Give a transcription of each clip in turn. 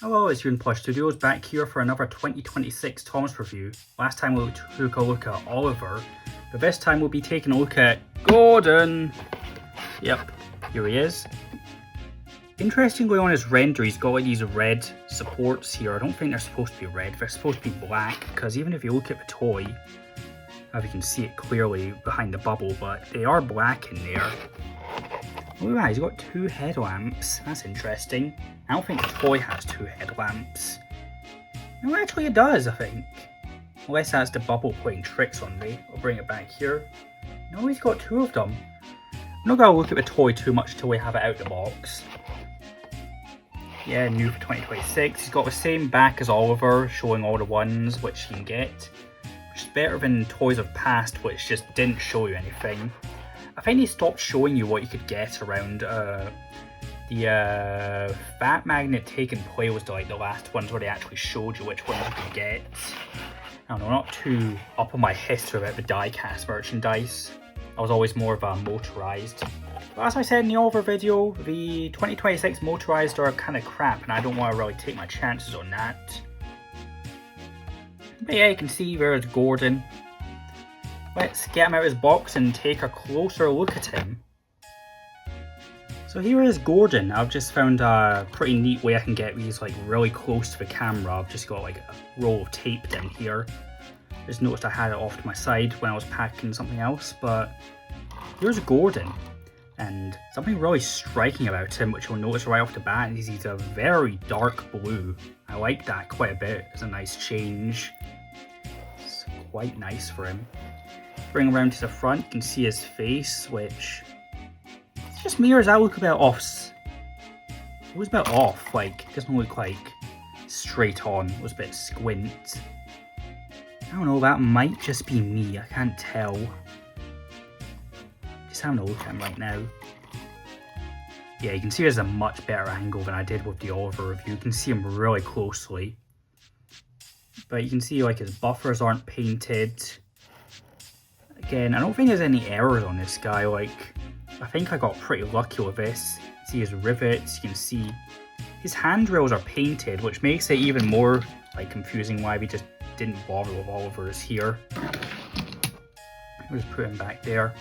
Hello, it's Euan Studios back here for another 2026 Thomas review. Last time we took a look at Oliver, but this time we'll be taking a look at Gordon. Yep, here he is. Interestingly, on his render, he's got like these red supports here. I don't think they're supposed to be red, they're supposed to be black, because even if you look at the toy, if you can see it clearly behind the bubble, but they are black in there. Oh yeah, he's got two headlamps. That's interesting. I don't think the toy has two headlamps. No, actually it does, I think. Unless that's the bubble playing tricks on me. I'll bring it back here. No, he's got two of them. I'm not going to look at the toy too much till we have it out the box. Yeah, new for 2026. He's got the same back as Oliver, showing all the ones which you can get. Which is better than toys of past, which just didn't show you anything. I think they stopped showing you what you could get around the Fat Magnet Take and Play was like the last ones where they actually showed you which ones you could get. I don't know, not too up on my history about the die-cast merchandise. I was always more of a motorized. But as I said in the Oliver video, the 2026 motorized are kind of crap and I don't want to really take my chances on that. But yeah, you can see there's Gordon. Let's get him out of his box and take a closer look at him. So here is Gordon. I've just found a pretty neat way I can get these like really close to the camera. I've just got like a roll of tape down here. Just noticed I had it off to my side when I was packing something else, but here's Gordon. And something really striking about him, which you'll notice right off the bat, is he's a very dark blue. I like that quite a bit. It's a nice change. It's quite nice for him. Bring around to the front, you can see his face, which it's just me, or does that look a bit off? It was a bit off, like, it doesn't look like straight on, it was a bit squint. I don't know, that might just be me, I can't tell. Just having a look at him right now. Yeah, you can see there's a much better angle than I did with the Oliver review, you can see him really closely. But you can see like his buffers aren't painted. Again, I don't think there's any errors on this guy, like, I think I got pretty lucky with this. See his rivets, you can see his handrails are painted, which makes it even more like confusing why we just didn't bother with Oliver's here. I'll just put him back there.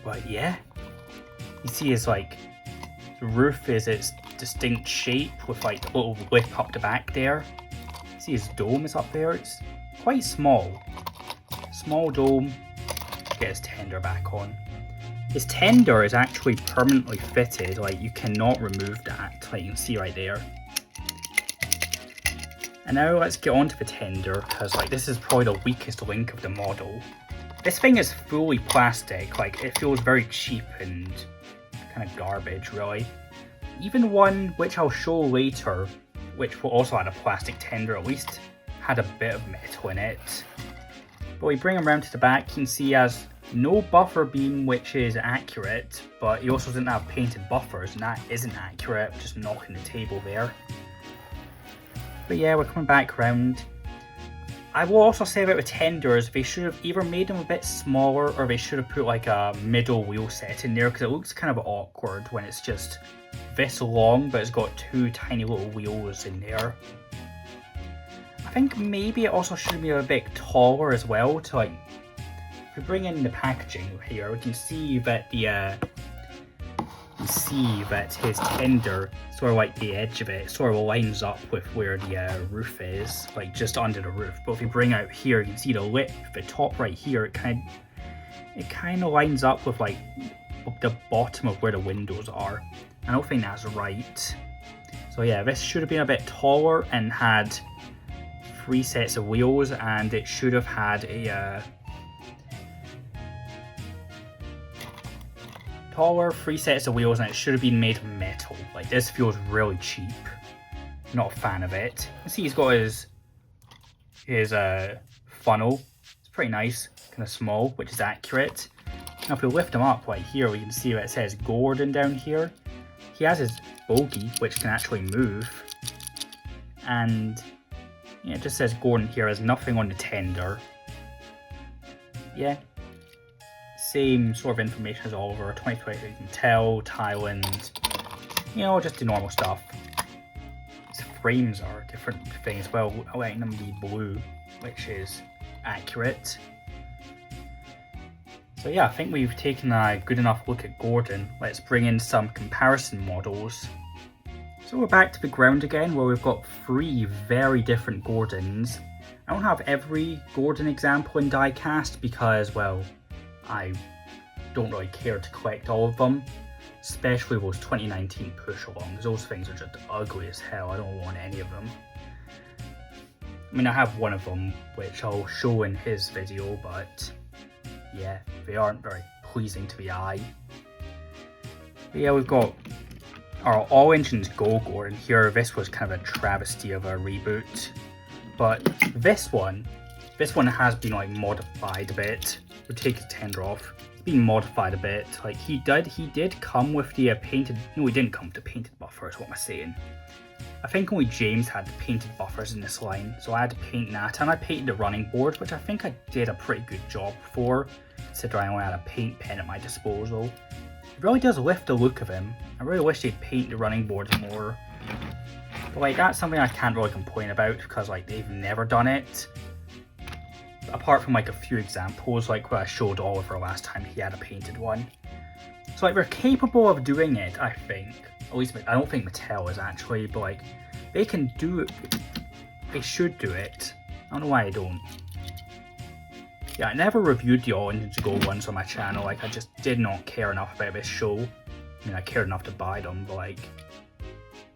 But yeah, you see his like, the roof is its distinct shape with like a little lip up the back there. See his dome is up there, it's quite small. Small dome. Get his tender back on. His tender is actually permanently fitted, like you cannot remove that, like you can see right there. And now let's get on to the tender, because like this is probably the weakest link of the model. This thing is fully plastic, like it feels very cheap and kind of garbage really. Even one which I'll show later, which will also had a plastic tender, at least had a bit of metal in it. But we bring him around to the back, you can see he has no buffer beam, which is accurate, but he also doesn't have painted buffers, and that isn't accurate, just knocking the table there. But yeah, we're coming back around. I will also say about the tenders, they should have either made them a bit smaller, or they should have put like a middle wheel set in there, because it looks kind of awkward when it's just this long, but it's got two tiny little wheels in there. I think maybe it also should be a bit taller as well to like, if we bring in the packaging here, we can see that his tender, sort of like the edge of it, sort of lines up with where the roof is, like just under the roof. But if we bring out here, you can see the lip, the top right here, it kind of lines up with like the bottom of where the windows are. I don't think that's right. So yeah, this should have been a bit taller and had 3 sets of wheels, and it should have had a taller 3 sets of wheels, and it should have been made of metal. Like this feels really cheap. Not a fan of it. You see he's got his funnel. It's pretty nice, kind of small, which is accurate. Now if we lift him up right here, we can see that it says Gordon down here. He has his bogey, which can actually move, and yeah, it just says Gordon here, has nothing on the tender. Yeah, same sort of information as Oliver, 2020 you can tell, Thailand, you know, just the normal stuff. frames are different things. Well, I'm letting them be blue, which is accurate. So yeah, I think we've taken a good enough look at Gordon. Let's bring in some comparison models. So we're back to the ground again, where we've got 3 very different Gordons. I don't have every Gordon example in diecast because, well, I don't really care to collect all of them. Especially those 2019 push-alongs. Those things are just ugly as hell. I don't want any of them. I mean, I have one of them, which I'll show in his video, but yeah, they aren't very pleasing to the eye. But yeah, we've got our All Engines Go Gordon here. This was kind of a travesty of a reboot, but this one has been like modified a bit. We'll take his tender off. It's been modified a bit. Like he did come with the painted. No, he didn't come with the painted buffers. What am I saying? I think only James had the painted buffers in this line, so I had to paint that, and I painted the running board, which I think I did a pretty good job for, considering I only had a paint pen at my disposal. It really does lift the look of him. I really wish they'd paint the running boards more. But like, that's something I can't really complain about, because like, they've never done it. Apart from like a few examples, like what I showed Oliver last time, he had a painted one. So like, they're capable of doing it, I think. At least, I don't think Mattel is actually, but like, they can do it. They should do it. I don't know why I don't. Yeah, I never reviewed the All Engines Go ones on my channel. Like, I just did not care enough about this show. I mean, I cared enough to buy them, but like,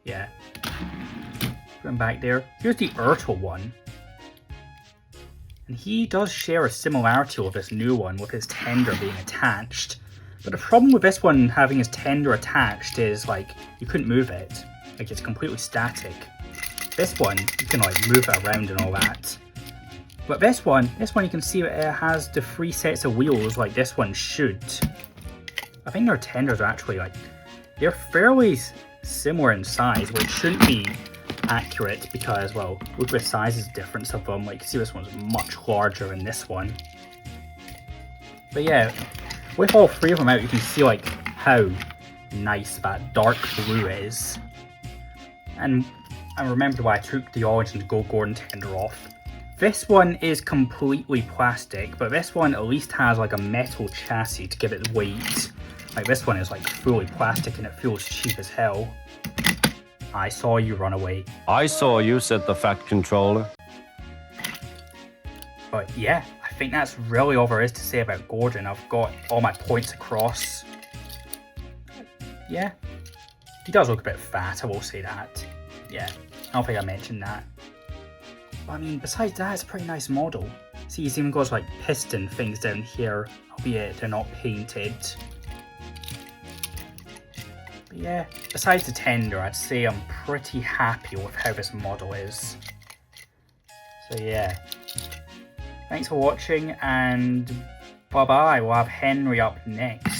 yeah. Put them back there. Here's the Ertl one. And he does share a similarity with this new one, with his tender being attached. But the problem with this one having his tender attached is, like, you couldn't move it. Like, it's completely static. This one, you can, like, move it around and all that. But this one you can see it has the 3 sets of wheels like this one should. I think their tenders are actually, like, they're fairly similar in size, which shouldn't be accurate because, well, look at the sizes difference of them. Like, you see this one's much larger than this one. But yeah, with all 3 of them out, you can see like how nice that dark blue is. And I remembered why I took the All Engines Go Gordon tender off. This one is completely plastic, but this one at least has like a metal chassis to give it weight. Like, this one is like fully plastic and it feels cheap as hell. I saw you run away. I saw you, said the Fat Controller. But yeah, I think that's really all there is to say about Gordon. I've got all my points across. Yeah, he does look a bit fat, I will say that. Yeah, I don't think I mentioned that. But I mean, besides that, it's a pretty nice model. See, he's even got like piston things down here, albeit they're not painted. But yeah, besides the tender, I'd say I'm pretty happy with how this model is. So yeah. Thanks for watching, and bye bye. We'll have Henry up next.